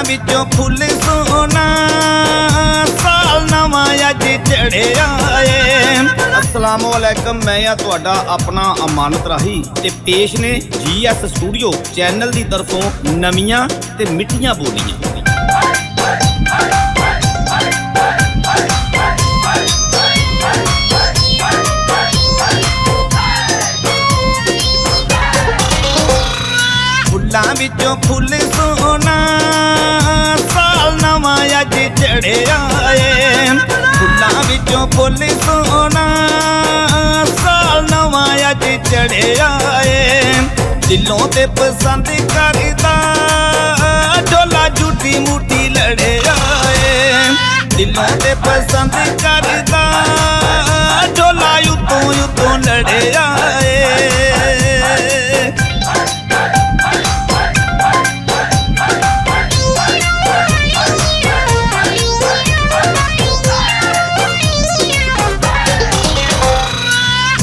विचों फुल सोना साल नवां अज चढ़िया है। अस्सलाम वालेकुम, मैं आ तुहाडा अपना अमानत राही ते पेश ने GS स्टूडियो चैनल की तरफों नवीआं ते मिठियां बोलियां। फुल्लां विचों फुल सोना साल नवां अज चढ़िया है। फुल्लां विचों फुल सोना साल नवां अज चढ़िया है। दिलों ते पसंद करदा ढोला झूठी मूठी लड़िया है। दिलों ते पसंद करदा ढोला युतों युतों लड़िया है।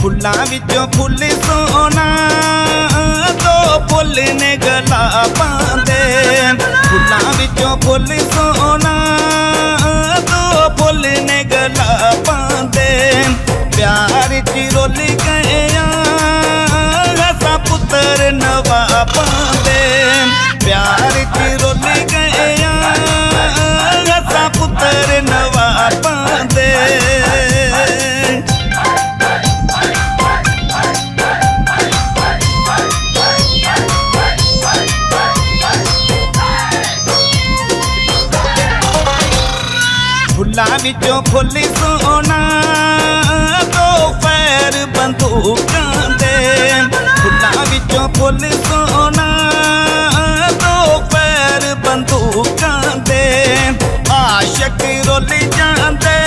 फुल्लां विचों फुल सोना दो फुल ने गला पांदे। फुल्लां विचों फुल सोना दो फुल ने गला पांदे। प्यार च रुल गया असां पुत्तर नवा पांदे। प्यार च रुल गया असां पुत्तर नवा पांदे। फुल्लां विचों फुल सोना दो पैर बंदूकां दे। फुल्लां विचों फुल सोना दो पैर बंदूकां दे। आशिक रुल जांदे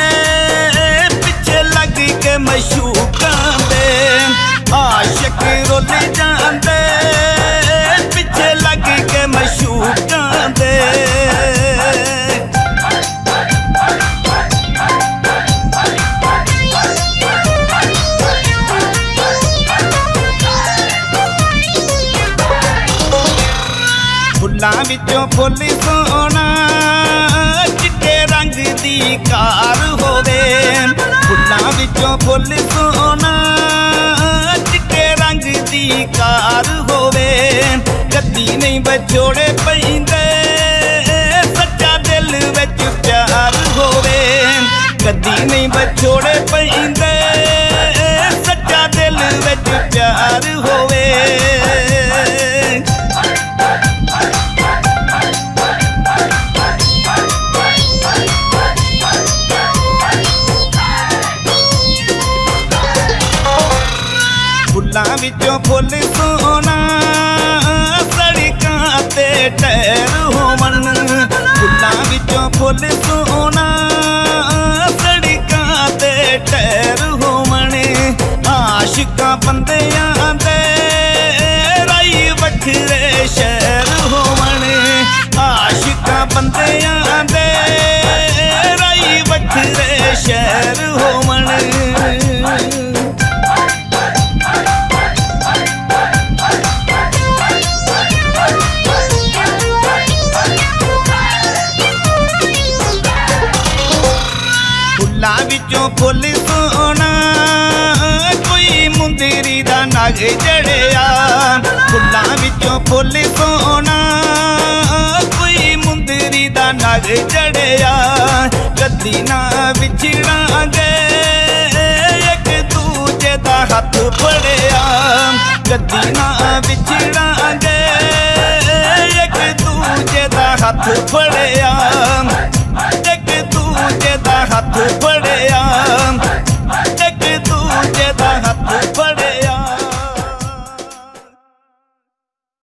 पिछे लग के मशूकां दे। आशिक रुल जांदे पिछे लग के मशूकां दे। फुल्लां विचों फुल सोना चिट्टे रंग दी कार होवे। फुल्लां विचों फुल सोना चिट्टे रंग दी कार होवे। कदी नहीं बछोड़े पैंदे सच्चा दिल विच प्यार होवे। कदी नहीं बछोड़े पैंदे सच्चा दिल विच प्यार होवे। फुल्लां विचों फुल सोना सड़कां ते टैर होवन। फुल्लां विचों फुल सोना सड़कां ते टैर होवन। आशिकां बंदियां दे राई वखरे शहर होवन। आशिकां बंदियां दे राई वखरे शहर होवन। फुल्लां विचों फुल सोना कोई मुंदरी दा नग जड़िया। फुल्लां विचों फुल सोना कोई मुंदरी दा नग जड़िया। कदी ना विछड़ांगे एक दूजे दा हथ फड़िया। कदी ना विछड़ांगे एक दूजे दा हथ फड़िया।